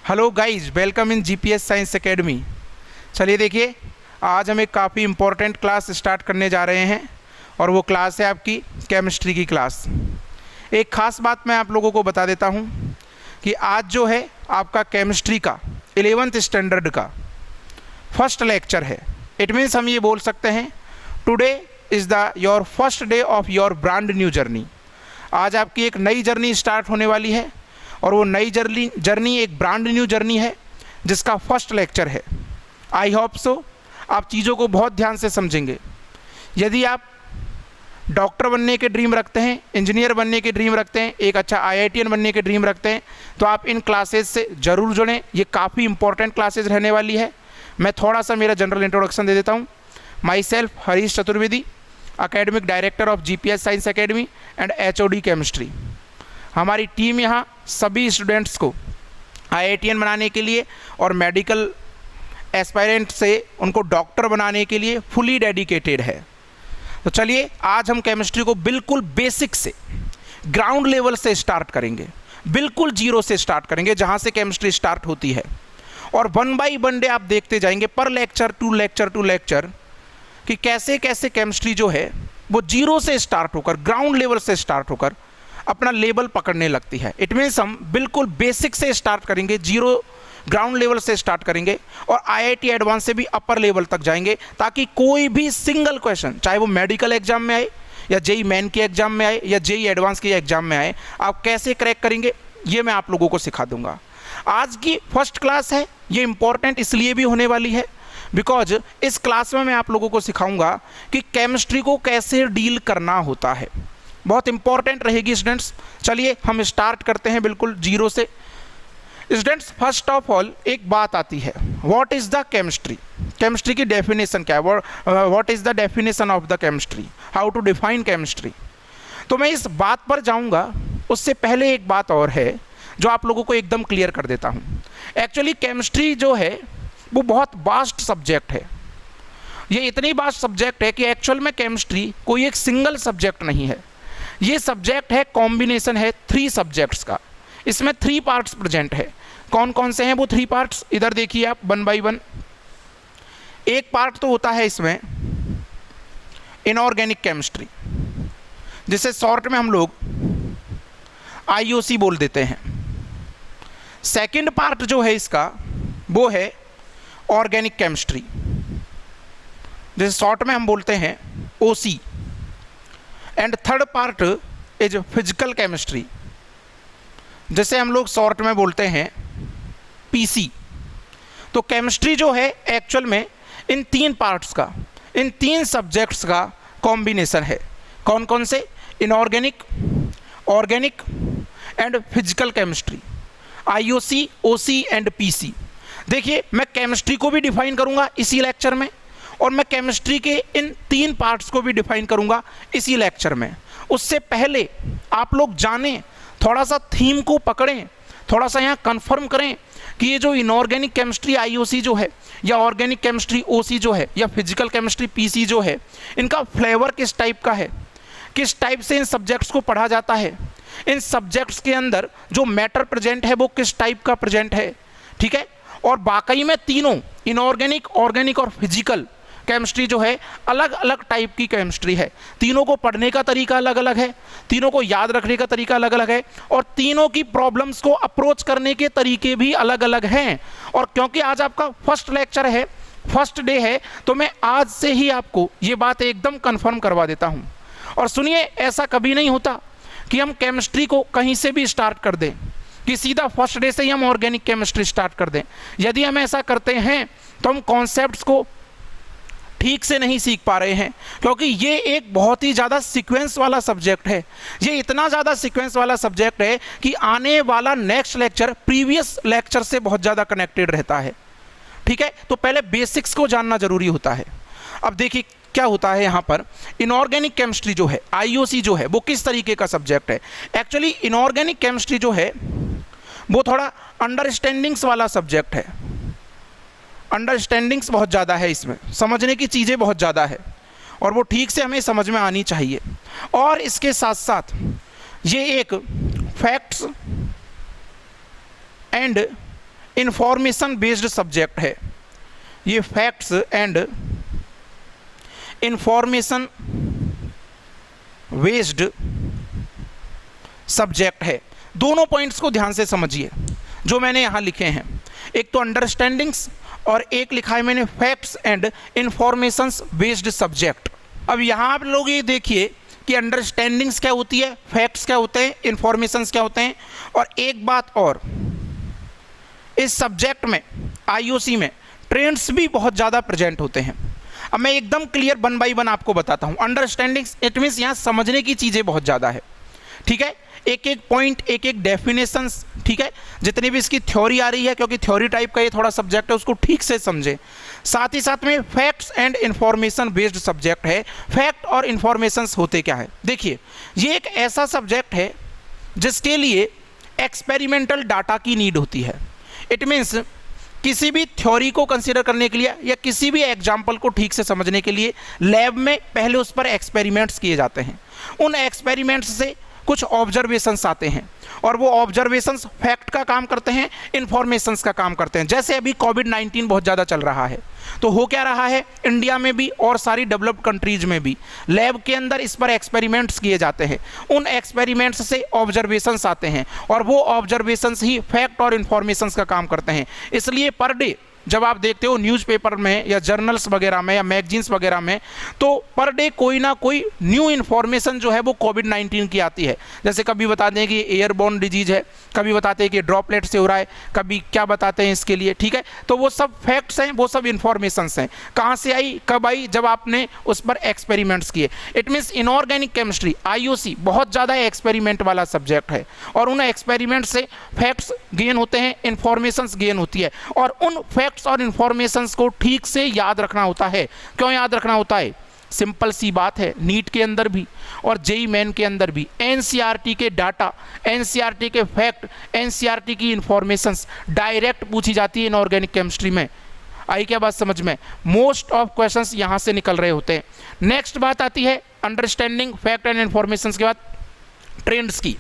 Hello guys, welcome in GPS science academy. चलिए देखिए, आज हम एक काफ़ी इम्पोर्टेंट क्लास स्टार्ट करने जा रहे हैं और वो क्लास है आपकी केमिस्ट्री की क्लास। एक ख़ास बात मैं आप लोगों को बता देता हूँ कि आज जो है आपका केमिस्ट्री का 11th स्टैंडर्ड का फर्स्ट लेक्चर है। इट मीन्स हम ये बोल सकते हैं today is the your first day of your brand new journey. आज आपकी एक नई जर्नी स्टार्ट होने वाली है और वो नई जर्नी एक ब्रांड न्यू जर्नी है जिसका फर्स्ट लेक्चर है। आई होप सो आप चीज़ों को बहुत ध्यान से समझेंगे। यदि आप डॉक्टर बनने के ड्रीम रखते हैं, इंजीनियर बनने के ड्रीम रखते हैं, एक अच्छा IITian बनने के ड्रीम रखते हैं, तो आप इन क्लासेज से ज़रूर जुड़ें। ये काफ़ी इंपॉर्टेंट क्लासेज रहने वाली है। मैं थोड़ा सा मेरा जनरल इंट्रोडक्शन दे देता हूँ। My self Harish Chaturvedi, academic director of GPS science academy and HOD chemistry. हमारी टीम यहाँ सभी स्टूडेंट्स को IITian बनाने के लिए और मेडिकल एस्पायरेंट से उनको डॉक्टर बनाने के लिए फुली डेडिकेटेड है। तो चलिए, आज हम केमिस्ट्री को बिल्कुल बेसिक से, ग्राउंड लेवल से स्टार्ट करेंगे, बिल्कुल जीरो से स्टार्ट करेंगे जहाँ से केमिस्ट्री स्टार्ट होती है। और वन बाई वन डे आप देखते जाएंगे, पर लेक्चर टू लेक्चर कि कैसे कैसे केमिस्ट्री जो है वो जीरो से स्टार्ट होकर, ग्राउंड लेवल से स्टार्ट होकर अपना लेवल पकड़ने लगती है। इट मीन्स हम बिल्कुल बेसिक से स्टार्ट करेंगे, जीरो ग्राउंड लेवल से स्टार्ट करेंगे और IIT एडवांस से भी अपर लेवल तक जाएंगे, ताकि कोई भी सिंगल क्वेश्चन, चाहे वो मेडिकल एग्जाम में आए या JEE मेन के एग्जाम में आए या JEE एडवांस के एग्जाम में आए, आप कैसे क्रैक करेंगे ये मैं आप लोगों को सिखा दूंगा। आज की फर्स्ट क्लास है, ये इंपॉर्टेंट इसलिए भी होने वाली है बिकॉज इस क्लास में मैं आप लोगों को सिखाऊंगा कि केमिस्ट्री को कैसे डील करना होता है। बहुत इंपॉर्टेंट रहेगी स्टूडेंट्स। चलिए हम स्टार्ट करते हैं बिल्कुल जीरो से। स्टूडेंट्स, फर्स्ट ऑफ ऑल एक बात आती है, what is the chemistry. Chemistry की डेफिनेशन क्या है, what is the definition of the chemistry, how to define chemistry. तो मैं इस बात पर जाऊंगा, उससे पहले एक बात और है जो आप लोगों को एकदम क्लियर कर देता हूँ। एक्चुअली केमिस्ट्री जो है वो बहुत वास्ट सब्जेक्ट है। ये इतनी वास्ट सब्जेक्ट है कि एक्चुअल में केमिस्ट्री कोई एक सिंगल सब्जेक्ट नहीं है। ये सब्जेक्ट है, कॉम्बिनेशन है 3 सब्जेक्ट्स का। इसमें 3 पार्ट्स प्रेजेंट है। कौन कौन से हैं वो 3 पार्ट्स, इधर देखिए आप वन बाई वन। एक पार्ट तो होता है इसमें इनऑर्गेनिक केमिस्ट्री, जिसे शॉर्ट में हम लोग IOC बोल देते हैं। सेकंड पार्ट जो है इसका वो है ऑर्गेनिक केमिस्ट्री, जिसे शॉर्ट में हम बोलते हैं OC। And third part is physical chemistry, जिसे हम लोग शॉर्ट में बोलते हैं PC। तो केमिस्ट्री जो है एक्चुअल में इन 3 पार्ट्स का, इन 3 सब्जेक्ट्स का कॉम्बिनेशन है। कौन कौन से? Inorganic, organic and physical chemistry, IOC, OC and PC। देखिए, मैं केमिस्ट्री को भी डिफाइन करूंगा इसी लेक्चर में और मैं केमिस्ट्री के इन 3 पार्ट्स को भी डिफाइन करूंगा इसी लेक्चर में। उससे पहले आप लोग जानें, थोड़ा सा थीम को पकड़ें, थोड़ा सा यहाँ कंफर्म करें कि ये जो इनऑर्गेनिक केमिस्ट्री IOC जो है, या ऑर्गेनिक केमिस्ट्री OC जो है, या फिजिकल केमिस्ट्री PC जो है, इनका फ्लेवर किस टाइप का है, किस टाइप से इन सब्जेक्ट्स को पढ़ा जाता है, इन सब्जेक्ट्स के अंदर जो मैटर प्रेजेंट है वो किस टाइप का प्रेजेंट है। ठीक है। और वाकई में तीनों, इनऑर्गेनिक, ऑर्गेनिक और फिजिकल केमिस्ट्री जो है, अलग अलग टाइप की केमिस्ट्री है। तीनों को पढ़ने का तरीका अलग अलग है, तीनों को याद रखने का तरीका अलग अलग है, और तीनों की प्रॉब्लम्स को अप्रोच करने के तरीके भी अलग अलग हैं। और क्योंकि आज आपका फर्स्ट लेक्चर है, फर्स्ट डे है, तो मैं आज से ही आपको ये बात एकदम कंफर्म करवा देता हूँ। और सुनिए, ऐसा कभी नहीं होता कि हम केमिस्ट्री को कहीं से भी स्टार्ट कर दें, कि सीधा फर्स्ट डे से ही हम ऑर्गेनिक केमिस्ट्री स्टार्ट कर दें। यदि हम ऐसा करते हैं तो हम कॉन्सेप्ट्स को ठीक से नहीं सीख पा रहे हैं, क्योंकि ये एक बहुत ही ज़्यादा सीक्वेंस वाला सब्जेक्ट है। ये इतना ज़्यादा सीक्वेंस वाला सब्जेक्ट है कि आने वाला नेक्स्ट लेक्चर प्रीवियस लेक्चर से बहुत ज़्यादा कनेक्टेड रहता है। ठीक है। तो पहले बेसिक्स को जानना जरूरी होता है। अब देखिए क्या होता है यहाँ पर। इनऑर्गेनिक केमिस्ट्री जो है, IOC जो है, वो किस तरीके का सब्जेक्ट है। एक्चुअली इनऑर्गेनिक केमिस्ट्री जो है वो थोड़ा अंडरस्टैंडिंग्स वाला सब्जेक्ट है। अंडरस्टैंडिंग्स बहुत ज़्यादा है, इसमें समझने की चीज़ें बहुत ज़्यादा है और वो ठीक से हमें समझ में आनी चाहिए। और इसके साथ साथ ये एक facts and information based subject है, ये facts and information based subject है। दोनों पॉइंट्स को ध्यान से समझिए जो मैंने यहां लिखे हैं, एक तो अंडरस्टैंडिंग्स और एक लिखा है मैंने facts and informations based subject. अब यहां आप लोग ये देखिए कि अंडरस्टैंडिंग्स क्या होती है, फैक्ट्स क्या होते हैं, इंफॉर्मेशंस क्या होते हैं। और एक बात और, इस सब्जेक्ट में आईओसी में ट्रेंड्स भी बहुत ज़्यादा प्रेजेंट होते हैं। अब मैं एकदम क्लियर 1 बाय 1 आपको बताता हूँ। अंडरस्टैंडिंग्स इट मीन्स यहाँ समझने की चीज़ें बहुत ज़्यादा है, ठीक है, एक एक पॉइंट, एक एक डेफिनेशंस, ठीक है, जितनी भी इसकी थ्योरी आ रही है, क्योंकि थ्योरी टाइप का ये थोड़ा सब्जेक्ट है, उसको ठीक से समझे। साथ ही साथ में facts and information based subject है। फैक्ट और इंफॉर्मेशंस होते क्या है, देखिए ये एक ऐसा सब्जेक्ट है जिसके लिए एक्सपेरिमेंटल डाटा की नीड होती है। इट मीन्स किसी भी थ्योरी को कंसीडर करने के लिए या किसी भी एग्जाम्पल को ठीक से समझने के लिए लैब में पहले उस पर एक्सपेरिमेंट्स किए जाते हैं। उन एक्सपेरिमेंट्स से कुछ ऑब्जर्वेशंस आते हैं और वो ऑब्जर्वेशंस फैक्ट का काम करते हैं, इंफॉर्मेशंस का काम करते हैं। जैसे अभी कोविड-19 बहुत ज़्यादा चल रहा है, तो हो क्या रहा है, इंडिया में भी और सारी डेवलप्ड कंट्रीज में भी लैब के अंदर इस पर एक्सपेरिमेंट्स किए जाते हैं। उन एक्सपेरिमेंट्स से ऑब्जर्वेशंस आते हैं और वो ऑब्जर्वेशंस ही फैक्ट और इंफॉर्मेशंस का काम करते हैं। इसलिए पर डे जब आप देखते हो न्यूज़पेपर में या जर्नल्स वगैरह में या मैगजीन्स वगैरह में, तो पर डे कोई ना कोई न्यू इन्फॉर्मेशन जो है वो कोविड-19 की आती है। जैसे कभी बताते हैं कि एयरबोर्न डिजीज है, कभी बताते हैं कि ड्रॉपलेट से हो रहा है, कभी क्या बताते हैं इसके लिए, ठीक है। तो वो सब फैक्ट्स हैं, वो सब इन्फॉर्मेशंस हैं। कहाँ से आई, कब आई, जब आपने उस पर एक्सपेरिमेंट्स किए। It means inorganic chemistry IOC बहुत ज़्यादा एक्सपेरिमेंट वाला सब्जेक्ट है और उन एक्सपेरिमेंट से फैक्ट्स गेन होते हैं, इन्फॉर्मेशंस गेन होती है और उन फैक्ट्स और इंफॉर्मेशंस को ठीक से याद रखना होता है। क्यों याद रखना होता है, सिंपल सी बात है, नीट के अंदर भी और जेईई मेन के अंदर भी एनसीईआरटी के डाटा, एनसीईआरटी के फैक्ट, एनसीईआरटी की इंफॉर्मेशंस डायरेक्ट पूछी जाती है इनऑर्गेनिक केमिस्ट्री में। आई क्या बात समझ में, मोस्ट ऑफ क्वेश्चंस यहां से निकल रहे होते हैं। नेक्स्ट बात आती है अंडरस्टैंडिंग फैक्ट एंड इंफॉर्मेशंस के बाद ट्रेंड्स की।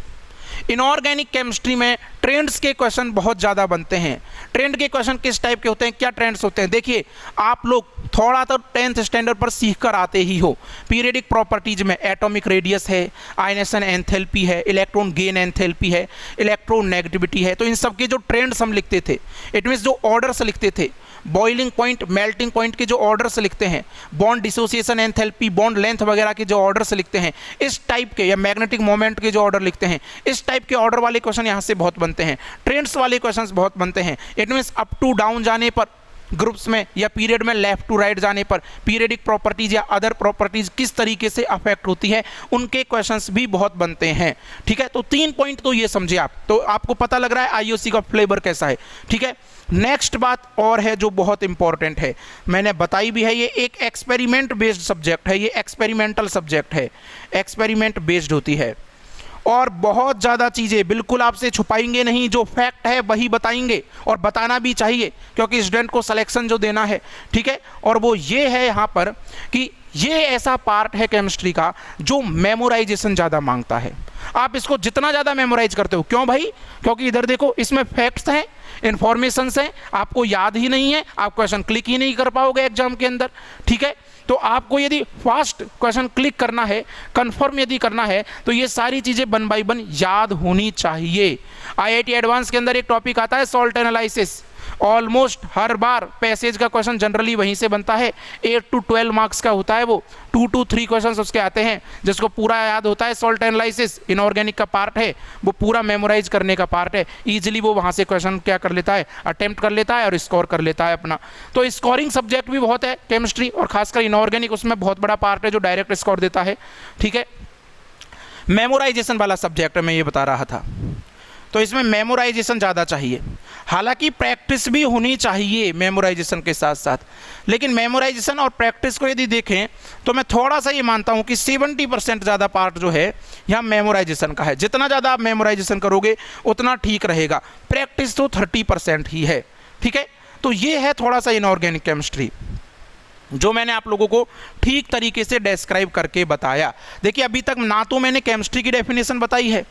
इनऑर्गेनिक केमिस्ट्री में ट्रेंड्स के क्वेश्चन बहुत ज़्यादा बनते हैं। ट्रेंड के क्वेश्चन किस टाइप के होते हैं, क्या ट्रेंड्स होते हैं, देखिए आप लोग थोड़ा तो 10th स्टैंडर्ड पर सीख कर आते ही हो। पीरियडिक प्रॉपर्टीज में एटॉमिक रेडियस है, आयनेशन एंथैल्पी है, इलेक्ट्रॉन गेन एंथैल्पी है, इलेक्ट्रॉन नेगेटिविटी है। तो इन सब के जो ट्रेंड्स हम लिखते थे, इट मीन्स जो ऑर्डर्स लिखते थे, बॉइलिंग पॉइंट, मेल्टिंग पॉइंट के जो ऑर्डर्स लिखते हैं, bond dissociation enthalpy, bond length वगैरह के जो ऑर्डर्स लिखते हैं, इस टाइप के, या मैग्नेटिक मोमेंट के जो ऑर्डर लिखते हैं, इस टाइप के ऑर्डर वाले क्वेश्चन यहाँ से बहुत बनते हैं। ट्रेंड्स वाले क्वेश्चंस बहुत बनते हैं। It means up to down जाने पर ग्रुप्स में या पीरियड में लेफ्ट टू राइट जाने पर पीरियडिक प्रॉपर्टीज या अदर प्रॉपर्टीज किस तरीके से अफेक्ट होती है, उनके क्वेश्चंस भी बहुत बनते हैं, ठीक है। तो 3 पॉइंट तो ये समझिए आप, तो आपको पता लग रहा है आईओसी का फ्लेवर कैसा है, ठीक है। नेक्स्ट बात और है जो बहुत इंपॉर्टेंट है, मैंने बताई भी है, ये एक एक्सपेरिमेंट बेस्ड सब्जेक्ट है, ये एक्सपेरिमेंटल सब्जेक्ट है, एक्सपेरिमेंट बेस्ड होती है और बहुत ज़्यादा चीज़ें बिल्कुल आपसे छुपाएंगे नहीं, जो फैक्ट है वही बताएंगे और बताना भी चाहिए क्योंकि स्टूडेंट को सिलेक्शन जो देना है, ठीक है। और वो ये है यहाँ पर कि ये ऐसा पार्ट है केमिस्ट्री का जो मेमोराइजेशन ज़्यादा मांगता है। आप इसको जितना ज़्यादा मेमोराइज करते हो, क्यों भाई, क्योंकि इधर देखो इसमें फैक्ट्स हैं, इन्फॉर्मेशंस हैं, आपको याद ही नहीं है, आप क्वेश्चन क्लिक ही नहीं कर पाओगे एग्जाम के अंदर, ठीक है। तो आपको यदि फास्ट क्वेश्चन क्लिक करना है, कंफर्म यदि करना है, तो ये सारी चीज़ें 1 बाय 1 याद होनी चाहिए। आईआईटी एडवांस के अंदर एक टॉपिक आता है सॉल्ट एनालिसिस, ऑलमोस्ट हर बार पैसेज का क्वेश्चन जनरली वहीं से बनता है, 8 to 12 मार्क्स का होता है वो, 2 to 3 क्वेश्चन उसके आते हैं जिसको पूरा याद होता है। सॉल्ट एनालिसिस इनऑर्गेनिक का पार्ट है, वो पूरा मेमोराइज करने का पार्ट है, ईजिली वो वहाँ से क्वेश्चन क्या कर लेता है, अटेम्प्ट कर लेता है और स्कोर कर लेता है अपना। तो स्कोरिंग सब्जेक्ट भी बहुत है केमिस्ट्री, और खासकर इनऑर्गेनिक उसमें बहुत बड़ा पार्ट है जो डायरेक्ट स्कोर देता है, ठीक है। मेमोराइजेशन वाला सब्जेक्ट मैं ये बता रहा था, तो इसमें मेमोराइजेशन ज़्यादा चाहिए, हालांकि प्रैक्टिस भी होनी चाहिए मेमोराइजेशन के साथ साथ। लेकिन मेमोराइजेशन और प्रैक्टिस को यदि देखें तो मैं थोड़ा सा ये मानता हूँ कि 70% ज़्यादा पार्ट जो है यहाँ मेमोराइजेशन का है। जितना ज़्यादा आप मेमोराइजेशन करोगे उतना ठीक रहेगा, प्रैक्टिस तो 30% ही है, ठीक है। तो ये है थोड़ा सा इनऑर्गेनिक केमिस्ट्री जो मैंने आप लोगों को ठीक तरीके से डिस्क्राइब करके बताया। देखिए अभी तक ना तो मैंने केमिस्ट्री की डेफिनेशन बताई है,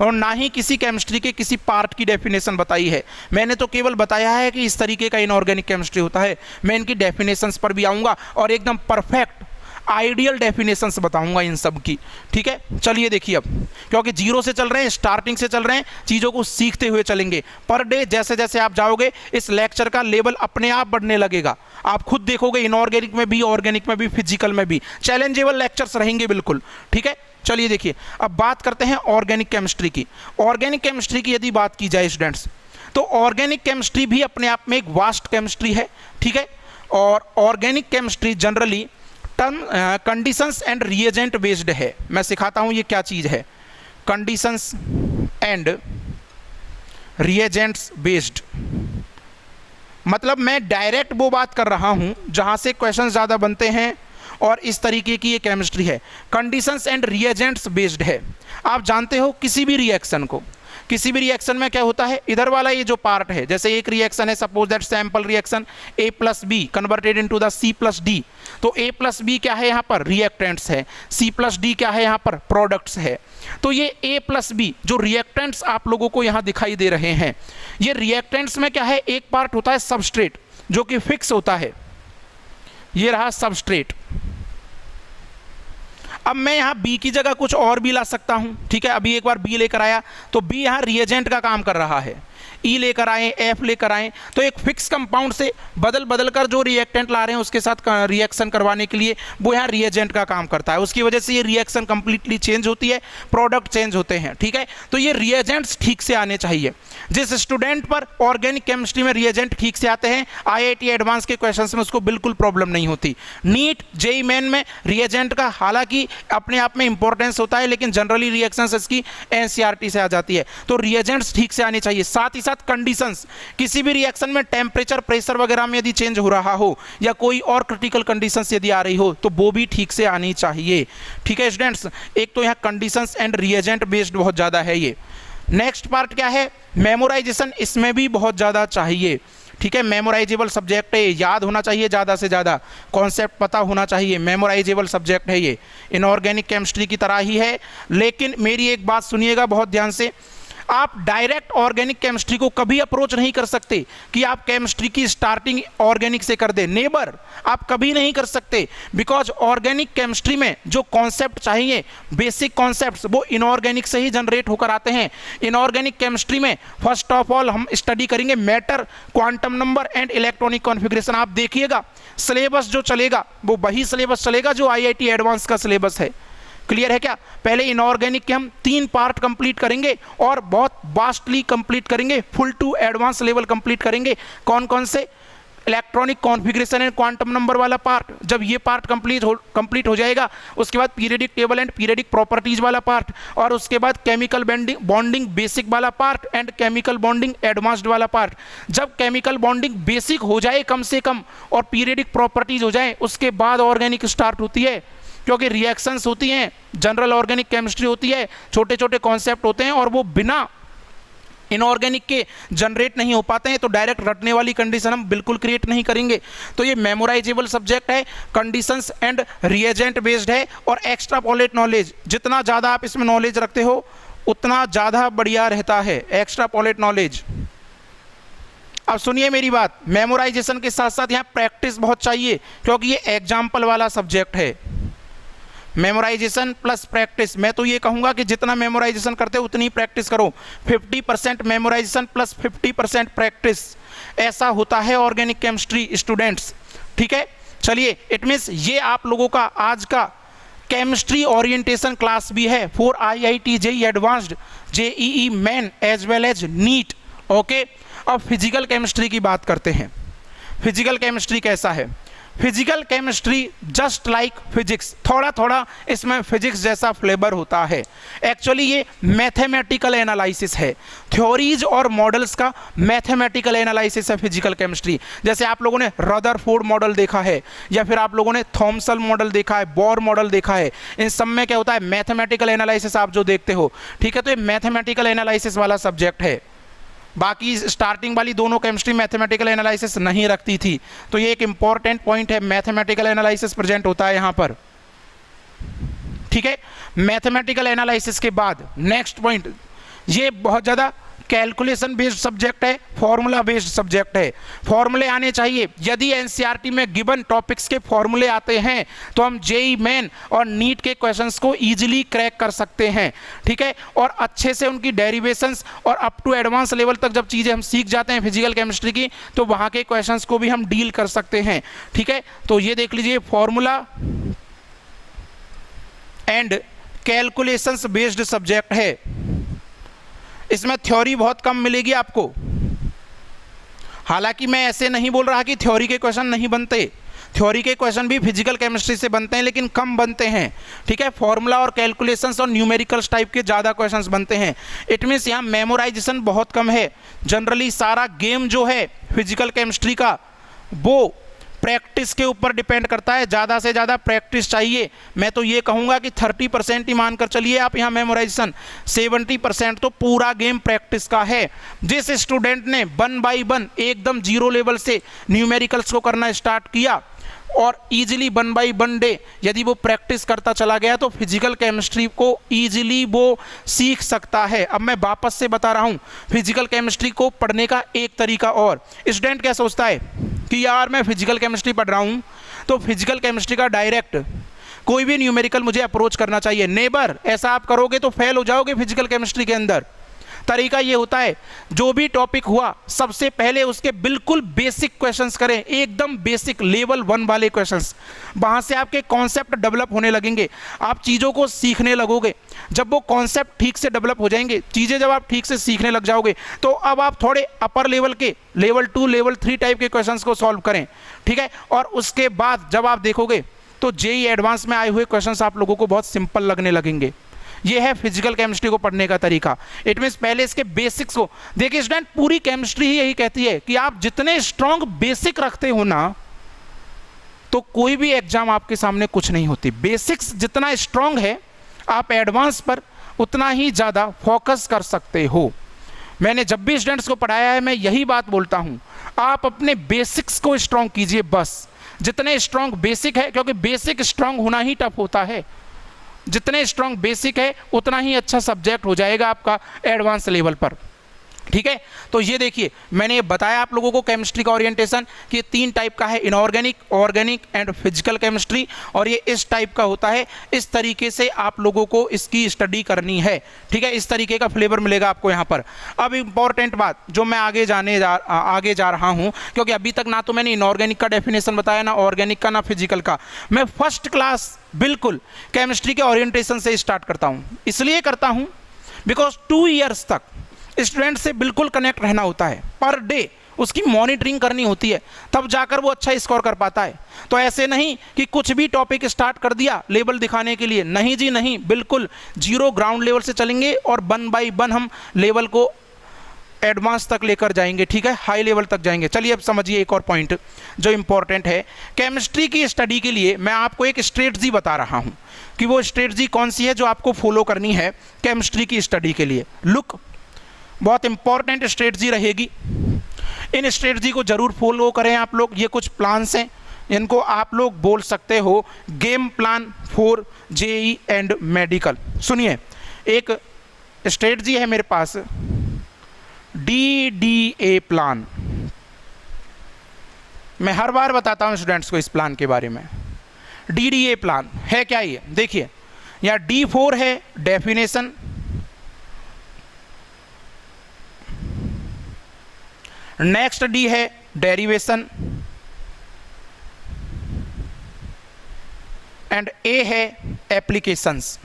और ना ही किसी केमिस्ट्री के किसी पार्ट की डेफिनेशन बताई है। मैंने तो केवल बताया है कि इस तरीके का इनऑर्गेनिक केमिस्ट्री होता है। मैं इनकी डेफिनेशंस पर भी आऊँगा और एकदम परफेक्ट आइडियल डेफिनेशंस बताऊंगा इन सब की। ठीक है, चलिए देखिए अब, क्योंकि जीरो से चल रहे हैं, स्टार्टिंग से चल रहे हैं, चीज़ों को सीखते हुए चलेंगे। पर डे जैसे जैसे आप जाओगे इस लेक्चर का लेवल अपने आप बढ़ने लगेगा। आप खुद देखोगे इनऑर्गेनिक में भी, ऑर्गेनिक में भी, फिजिकल में भी चैलेंजेबल लेक्चर्स रहेंगे बिल्कुल। ठीक है, चलिए देखिए अब बात करते हैं ऑर्गेनिक केमिस्ट्री की। ऑर्गेनिक केमिस्ट्री की यदि बात की जाए स्टूडेंट्स, तो ऑर्गेनिक केमिस्ट्री भी अपने आप में एक वास्ट केमिस्ट्री है। ठीक है, और organic chemistry generally conditions and reagent based है। मैं सिखाता हूं ये क्या चीज है, कंडीशंस एंड रिएजेंट्स बेस्ड। मतलब मैं डायरेक्ट वो बात कर रहा हूं जहां से क्वेश्चन ज़्यादा बनते हैं, और इस तरीके की ये केमिस्ट्री है, कंडीशंस एंड रिएजेंट्स बेस्ड है। आप जानते हो किसी भी रिएक्शन को, किसी भी रिएक्शन में क्या होता है, इधर वाला ये जो पार्ट है, जैसे एक रिएक्शन है, suppose that sample reaction A plus be converted into the C plus D, तो A प्लस बी क्या है यहाँ पर, रिएक्टेंट्स है, C प्लस डी क्या है यहाँ पर, प्रोडक्ट्स है। तो ये A प्लस बी जो रिएक्टेंट्स आप लोगों को यहाँ दिखाई दे रहे हैं, ये रिएक्टेंट्स में क्या है, एक पार्ट होता है सबस्ट्रेट जो कि फिक्स होता है, ये रहा सबस्ट्रेट। अब मैं यहाँ B की जगह कुछ और भी ला सकता हूँ। ठीक है, अभी एक बार B लेकर आया तो B यहाँ रिएजेंट का काम कर रहा है, E लेकर आए, F लेकर आए, तो एक फिक्स कंपाउंड से बदल बदल कर जो रिएक्टेंट ला रहे हैं उसके साथ रिएक्शन करवाने के लिए वो यहाँ रिएजेंट का काम करता है। उसकी वजह से ये रिएक्शन कंप्लीटली चेंज होती है, प्रोडक्ट चेंज होते हैं। ठीक है, तो ये रिएजेंट्स ठीक से आने चाहिए। जिस स्टूडेंट पर ऑर्गेनिक केमिस्ट्री में रिएजेंट ठीक से आते हैं, IIT एडवांस के क्वेश्चंस में उसको बिल्कुल प्रॉब्लम नहीं होती। नीट जेईई मेन में रिएजेंट का हालांकि अपने आप में इंपॉर्टेंस होता है, लेकिन जनरली रिएक्शंस इसकी NCERT से आ जाती है। तो रिएजेंट्स ठीक से आने चाहिए। साथ ही साथ कंडीशंस, किसी भी रिएक्शन में टेम्परेचर, प्रेशर वगैरह में यदि चेंज हो रहा हो या कोई और क्रिटिकल कंडीशंस यदि आ रही हो तो वो भी ठीक से आनी चाहिए। ठीक है स्टूडेंट्स, एक तो यहाँ कंडीशंस एंड रिएजेंट बेस्ड बहुत ज़्यादा है ये। नेक्स्ट पार्ट क्या है, मेमोराइजेशन, इसमें भी बहुत ज़्यादा चाहिए। ठीक है, मेमोराइजेबल सब्जेक्ट है, याद होना चाहिए ज़्यादा से ज़्यादा, कॉन्सेप्ट पता होना चाहिए, मेमोराइजेबल सब्जेक्ट है ये। इनऑर्गेनिक केमिस्ट्री की तरह ही है, लेकिन मेरी एक बात सुनिएगा बहुत ध्यान से, आप डायरेक्ट ऑर्गेनिक केमिस्ट्री को कभी अप्रोच नहीं कर सकते कि आप केमिस्ट्री की स्टार्टिंग ऑर्गेनिक से कर दें, नेबर, आप कभी नहीं कर सकते। बिकॉज ऑर्गेनिक केमिस्ट्री में जो कॉन्सेप्ट चाहिए, बेसिक कॉन्सेप्ट्स, वो इनऑर्गेनिक से ही जनरेट होकर आते हैं। इनऑर्गेनिक केमिस्ट्री में फर्स्ट ऑफ ऑल हम स्टडी करेंगे matter, quantum number and electronic configuration. आप देखिएगा सिलेबस जो चलेगा वो वही सिलेबस चलेगा जो IIT एडवांस का सिलेबस है। क्लियर है क्या? पहले इनऑर्गेनिक के हम 3 पार्ट कंप्लीट करेंगे और बहुत वास्टली कंप्लीट करेंगे, full to advance level complete करेंगे। कौन कौन से? Electronic configuration and quantum number वाला पार्ट, जब ये पार्ट कंप्लीट हो जाएगा उसके बाद periodic table and periodic properties वाला पार्ट, और उसके बाद केमिकल बॉन्डिंग बेसिक वाला part and chemical bonding advanced वाला पार्ट। जब केमिकल बॉन्डिंग बेसिक हो जाए कम से कम और पीरियडिक प्रॉपर्टीज हो जाए, उसके बाद ऑर्गेनिक स्टार्ट होती है। क्योंकि रिएक्शंस होती हैं, जनरल ऑर्गेनिक केमिस्ट्री होती है, छोटे छोटे कॉन्सेप्ट होते हैं और वो बिना इनऑर्गेनिक के जनरेट नहीं हो पाते हैं, तो डायरेक्ट रटने वाली कंडीशन हम बिल्कुल क्रिएट नहीं करेंगे। तो ये मेमोराइजेबल सब्जेक्ट है, कंडीशंस एंड रिएजेंट बेस्ड है, और एक्स्ट्रापोलेट नॉलेज, जितना ज़्यादा आप इसमें नॉलेज रखते हो उतना ज़्यादा बढ़िया रहता है एक्स्ट्रापोलेट नॉलेज। अब सुनिए मेरी बात, मेमोराइजेशन के साथ साथ यहाँ प्रैक्टिस बहुत चाहिए, क्योंकि ये एग्जाम्पल वाला सब्जेक्ट है। मेमोराइजेशन प्लस प्रैक्टिस, मैं तो ये कहूँगा कि जितना मेमोराइजेशन करते हो उतनी प्रैक्टिस करो। 50% मेमोराइजेशन प्लस 50% प्रैक्टिस, ऐसा होता है ऑर्गेनिक केमिस्ट्री स्टूडेंट्स। ठीक है, चलिए, इट मीन्स ये आप लोगों का आज का केमिस्ट्री ओरिएंटेशन क्लास भी है for IIT JEE advanced, JEE main as well as NEET. Okay, अब फिजिकल केमिस्ट्री की बात करते हैं। फिजिकल केमिस्ट्री कैसा है? Physical chemistry just like physics, थोड़ा थोड़ा इसमें फिजिक्स जैसा फ्लेवर होता है। एक्चुअली ये मैथमेटिकल एनालिसिस है, थ्योरीज और मॉडल्स का मैथमेटिकल एनालिसिस है फिजिकल केमिस्ट्री। जैसे आप लोगों ने रदरफोर्ड मॉडल देखा है, या फिर आप लोगों ने थॉमसन मॉडल देखा है, बोर मॉडल देखा है, इन सब में क्या होता है? मैथमेटिकल एनालिसिस आप जो देखते हो। ठीक है, तो ये मैथमेटिकल एनालिसिस वाला सब्जेक्ट है। बाकी स्टार्टिंग वाली दोनों केमिस्ट्री मैथमेटिकल एनालिसिस नहीं रखती थी, तो ये एक इंपॉर्टेंट पॉइंट है, मैथमेटिकल एनालिसिस प्रेजेंट होता है यहाँ पर। ठीक है, मैथमेटिकल एनालिसिस के बाद नेक्स्ट पॉइंट, ये बहुत ज़्यादा कैलकुलेशन बेस्ड सब्जेक्ट है, फॉर्मूला बेस्ड सब्जेक्ट है, फॉर्मूले आने चाहिए। यदि एनसीईआरटी में गिवन टॉपिक्स के फॉर्मूले आते हैं तो हम जेईई मेन और नीट के क्वेश्चंस को इजीली क्रैक कर सकते हैं, ठीक है। और अच्छे से उनकी डेरिवेशंस और अप टू एडवांस लेवल तक जब चीज़ें हम सीख जाते हैं फिजिकल केमिस्ट्री की, तो वहाँ के क्वेश्चंस को भी हम डील कर सकते हैं, ठीक है। तो ये देख लीजिए, formula and calculations based subject है। इसमें थ्योरी बहुत कम मिलेगी आपको। हालांकि मैं ऐसे नहीं बोल रहा कि थ्योरी के क्वेश्चन नहीं बनते, थ्योरी के क्वेश्चन भी फिजिकल केमिस्ट्री से बनते हैं, लेकिन कम बनते हैं, ठीक है। फॉर्मूला और कैलकुलेशंस और न्यूमेरिकल्स टाइप के ज़्यादा क्वेश्चंस बनते हैं। इट मीन्स यहाँ मेमोराइजेशन बहुत कम है। जनरली सारा गेम जो है फिजिकल केमिस्ट्री का वो प्रैक्टिस के ऊपर डिपेंड करता है। ज़्यादा से ज़्यादा प्रैक्टिस चाहिए। मैं तो ये कहूँगा कि 30% ही मानकर चलिए आप यहाँ मेमोराइजेशन, 70% तो पूरा गेम प्रैक्टिस का है। जिस स्टूडेंट ने 1 बाय 1 एकदम जीरो लेवल से न्यूमेरिकल्स को करना स्टार्ट किया और इजीली 1 बाय 1 डे यदि वो प्रैक्टिस करता चला गया तो फिजिकल केमिस्ट्री को इजीली वो सीख सकता है। अब मैं वापस से बता रहा हूँ, फिजिकल केमिस्ट्री को पढ़ने का एक तरीका और। स्टूडेंट क्या सोचता है कि यार मैं फिजिकल केमिस्ट्री पढ़ रहा हूँ तो फिजिकल केमिस्ट्री का डायरेक्ट कोई भी न्यूमेरिकल मुझे अप्रोच करना चाहिए। नेबर, ऐसा आप करोगे तो फेल हो जाओगे फिजिकल केमिस्ट्री के अंदर। तरीका ये होता है, जो भी टॉपिक हुआ सबसे पहले उसके बिल्कुल बेसिक क्वेश्चंस करें, एकदम बेसिक लेवल 1 वाले क्वेश्चंस। वहाँ से आपके कॉन्सेप्ट डेवलप होने लगेंगे, आप चीज़ों को सीखने लगोगे। जब वो कॉन्सेप्ट ठीक से डेवलप हो जाएंगे, चीज़ें जब आप ठीक से सीखने लग जाओगे, तो अब आप थोड़े अपर लेवल के लेवल 2 लेवल 3 टाइप के क्वेश्चंस को सॉल्व करें, ठीक है। और उसके बाद जब आप देखोगे तो जेईई एडवांस में आए हुए क्वेश्चंस आप लोगों को बहुत सिंपल लगने लगेंगे। ये है फिजिकल केमिस्ट्री को पढ़ने का तरीका। इट मीन्स पहले इसके बेसिक्स को देखिए। स्टूडेंट, पूरी केमिस्ट्री ही यही कहती है कि आप जितने स्ट्रॉन्ग बेसिक रखते हो ना, तो कोई भी एग्जाम आपके सामने कुछ नहीं होती। बेसिक्स जितना स्ट्रॉन्ग है, आप एडवांस पर उतना ही ज़्यादा फोकस कर सकते हो। मैंने जब भी स्टूडेंट्स को पढ़ाया है मैं यही बात बोलता हूँ, आप अपने बेसिक्स को स्ट्रॉन्ग कीजिए बस। जितने स्ट्रॉन्ग बेसिक है, क्योंकि बेसिक स्ट्रॉन्ग होना ही टफ होता है, जितने स्ट्रॉन्ग बेसिक है उतना ही अच्छा सब्जेक्ट हो जाएगा आपका एडवांस लेवल पर, ठीक है। तो ये देखिए, मैंने बताया आप लोगों को केमिस्ट्री का ओरिएंटेशन कि 3 टाइप का है, inorganic, organic and physical chemistry, और ये इस टाइप का होता है। इस तरीके से आप लोगों को इसकी स्टडी करनी है, ठीक है। इस तरीके का फ्लेवर मिलेगा आपको यहाँ पर। अब इंपॉर्टेंट बात जो मैं आगे जा रहा हूँ, क्योंकि अभी तक ना तो मैंने इनऑर्गेनिक का डेफिनेशन बताया, ना ऑर्गेनिक का, ना फिजिकल का। मैं फर्स्ट क्लास बिल्कुल केमिस्ट्री के ओरिएंटेशन से स्टार्ट करता हूँ। इसलिए करता हूँ बिकॉज 2 ईयर्स तक स्टूडेंट से बिल्कुल कनेक्ट रहना होता है, पर डे उसकी मॉनिटरिंग करनी होती है, तब जाकर वो अच्छा स्कोर कर पाता है। तो ऐसे नहीं कि कुछ भी टॉपिक स्टार्ट कर दिया लेवल दिखाने के लिए, नहीं जी नहीं, बिल्कुल जीरो ग्राउंड लेवल से चलेंगे और 1 बाय 1 हम लेवल को एडवांस तक लेकर जाएंगे, ठीक है, हाई लेवल तक जाएंगे। चलिए अब समझिए एक और पॉइंट जो इंपॉर्टेंट है। केमिस्ट्री की स्टडी के लिए मैं आपको एक स्ट्रेटजी बता रहा हूँ कि वो स्ट्रेटजी कौन सी है जो आपको फॉलो करनी है केमिस्ट्री की स्टडी के लिए। लुक, बहुत इंपॉर्टेंट स्ट्रेटजी रहेगी, इन स्ट्रेटजी को जरूर फॉलो करें आप लोग। ये कुछ प्लान्स हैं, इनको आप लोग बोल सकते हो game plan for JEE and medical. सुनिए, एक स्ट्रेटजी है मेरे पास, DDA प्लान। मैं हर बार बताता हूं स्टूडेंट्स को इस प्लान के बारे में। DDA प्लान है क्या? ये देखिए, यहाँ D4 है डेफिनेशन, नेक्स्ट D है डेरिवेशन, एंड A है एप्लीकेशंस।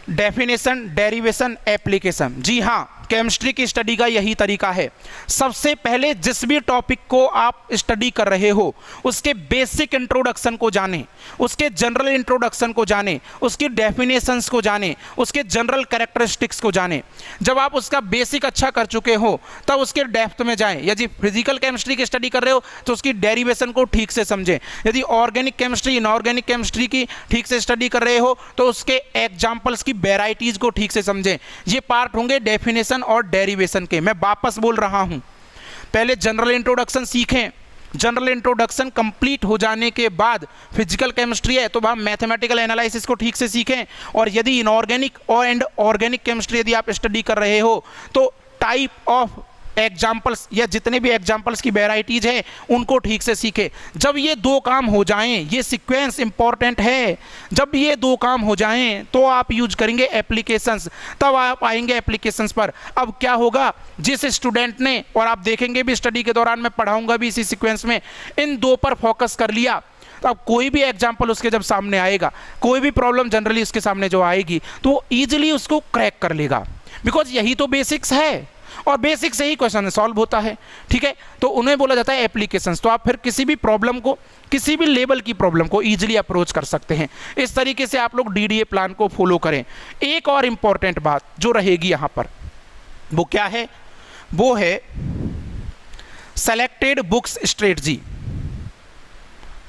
Definition, derivation, application. जी हाँ, केमिस्ट्री की स्टडी का यही तरीका है। सबसे पहले जिस भी टॉपिक को आप स्टडी कर रहे हो उसके बेसिक इंट्रोडक्शन को जानें, उसके जनरल इंट्रोडक्शन को जानें, उसकी डेफिनेशंस को जानें, उसके जनरल कैरेक्टरिस्टिक्स को जानें। जब आप उसका बेसिक अच्छा कर चुके हो तब उसके डेप्थ में जाएं। यदि फिजिकल केमिस्ट्री की स्टडी कर रहे हो तो उसकी डेरिवेशन को ठीक से समझें। यदि ऑर्गेनिक केमिस्ट्री, इनऑर्गेनिक केमिस्ट्री की ठीक से स्टडी कर रहे हो तो उसके एग्जाम्पल्स की वेराइटीज़ को ठीक से समझें। ये पार्ट होंगे डेफिनेशन और डेरिवेशन के। मैं वापस बोल रहा हूं, पहले जनरल इंट्रोडक्शन सीखें, जनरल इंट्रोडक्शन कंप्लीट हो जाने के बाद फिजिकल केमिस्ट्री है तो वहाँ मैथमेटिकल एनालिसिस को ठीक से सीखें, और यदि इनऑर्गेनिक एंड ऑर्गेनिक केमिस्ट्री यदि आप स्टडी कर रहे हो तो टाइप ऑफ एग्जाम्पल्स या जितने भी एग्जाम्पल्स की वेराइटीज है उनको ठीक से सीखे। जब ये दो काम हो जाएं, ये सीक्वेंस इंपॉर्टेंट है, जब ये दो काम हो जाएं तो आप यूज करेंगे एप्लीकेशंस, तब आप आएंगे एप्लीकेशंस पर। अब क्या होगा, जिस स्टूडेंट ने, और आप देखेंगे भी स्टडी के दौरान मैं पढ़ाऊंगा भी इसी सीक्वेंस में, इन दो पर फोकस कर लिया तो अब कोई भी एग्जाम्पल उसके जब सामने आएगा, कोई भी प्रॉब्लम जनरली उसके सामने जो आएगी तो वो ईजिली उसको क्रैक कर लेगा, बिकॉज यही तो बेसिक्स है और बेसिक से ही क्वेश्चन सॉल्व होता है। ठीक है, तो उन्हें बोला जाता है एप्लीकेशंस। तो आप फिर किसी भी प्रॉब्लम को, किसी भी लेवल की प्रॉब्लम को इजीली अप्रोच कर सकते हैं। इस तरीके से आप लोग डीडीए प्लान को फॉलो करें। एक और इंपॉर्टेंट बात जो रहेगी यहाँ पर वो क्या है, वो है सेलेक्टेड बुक्स स्ट्रेटजी।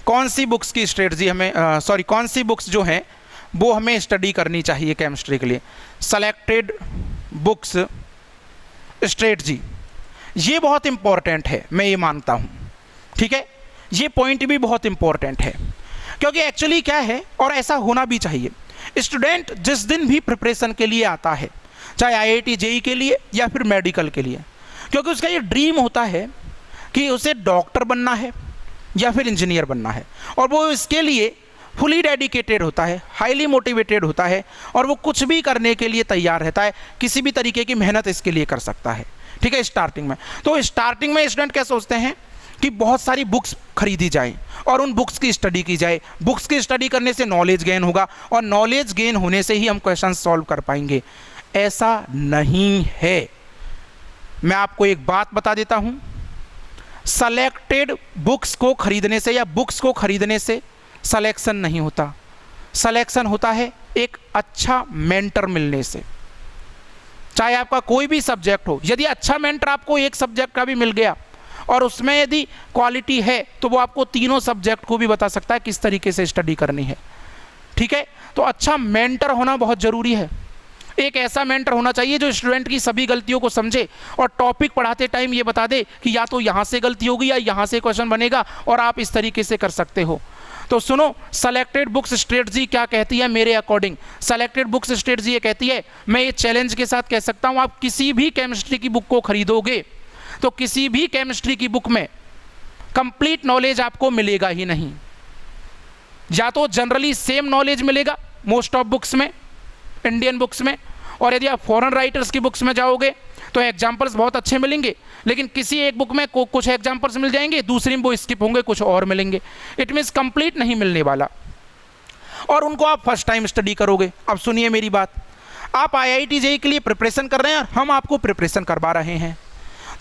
कौन सी बुक्स की स्ट्रेटजी हमें कौन सी बुक्स जो हैं वो हमें स्टडी करनी चाहिए केमिस्ट्री के लिए। सेलेक्टेड बुक्स स्ट्रेटजी, ये बहुत इंपॉर्टेंट है, मैं ये मानता हूँ। ठीक है, ये पॉइंट भी बहुत इंपॉर्टेंट है, क्योंकि एक्चुअली क्या है, और ऐसा होना भी चाहिए, स्टूडेंट जिस दिन भी प्रिपरेशन के लिए आता है, चाहे आईआईटी जेईई के लिए या फिर मेडिकल के लिए, क्योंकि उसका ये ड्रीम होता है कि उसे डॉक्टर बनना है या फिर इंजीनियर बनना है, और वो इसके लिए फुली डेडिकेटेड होता है, हाईली मोटिवेटेड होता है, और वो कुछ भी करने के लिए तैयार रहता है, किसी भी तरीके की मेहनत इसके लिए कर सकता है। ठीक है, स्टार्टिंग में तो स्टार्टिंग में स्टूडेंट क्या सोचते हैं कि बहुत सारी बुक्स खरीदी जाए और उन बुक्स की स्टडी की जाए। बुक्स की स्टडी करने से नॉलेज गेन होगा और नॉलेज गेन होने से ही हम क्वेश्चन सॉल्व कर पाएंगे। ऐसा नहीं है। मैं आपको एक बात बता देता हूं, सेलेक्टेड बुक्स को खरीदने से या बुक्स को खरीदने से सिलेक्शन नहीं होता। सिलेक्शन होता है एक अच्छा मेंटर मिलने से। चाहे आपका कोई भी सब्जेक्ट हो, यदि अच्छा मेंटर आपको एक सब्जेक्ट का भी मिल गया और उसमें यदि क्वालिटी है तो वो आपको तीनों सब्जेक्ट को भी बता सकता है किस तरीके से स्टडी करनी है। ठीक है, तो अच्छा मेंटर होना बहुत ज़रूरी है। एक ऐसा मेंटर होना चाहिए जो स्टूडेंट की सभी गलतियों को समझे और टॉपिक पढ़ाते टाइम ये बता दे कि या तो यहाँ से गलती होगी या यहाँ से क्वेश्चन बनेगा और आप इस तरीके से कर सकते हो। तो सुनो, सेलेक्टेड बुक्स स्ट्रेटजी क्या कहती है मेरे अकॉर्डिंग। सेलेक्टेड बुक्स स्ट्रेटजी ये कहती है, मैं ये चैलेंज के साथ कह सकता हूँ, आप किसी भी केमिस्ट्री की बुक को खरीदोगे तो किसी भी केमिस्ट्री की बुक में कंप्लीट नॉलेज आपको मिलेगा ही नहीं। या तो जनरली सेम नॉलेज मिलेगा मोस्ट ऑफ बुक्स में, इंडियन बुक्स में, और यदि आप फॉरेन राइटर्स की बुक्स में जाओगे तो एग्जाम्पल्स बहुत अच्छे मिलेंगे, लेकिन किसी एक बुक में कुछ एग्जाम्पल्स मिल जाएंगे, दूसरी में वो स्किप होंगे, कुछ और मिलेंगे। इट मीन्स कंप्लीट नहीं मिलने वाला, और उनको आप फर्स्ट टाइम स्टडी करोगे। अब सुनिए मेरी बात, आप आईआईटी जेईई के लिए प्रिपरेशन कर रहे हैं और हम आपको प्रिपरेशन करवा रहे हैं,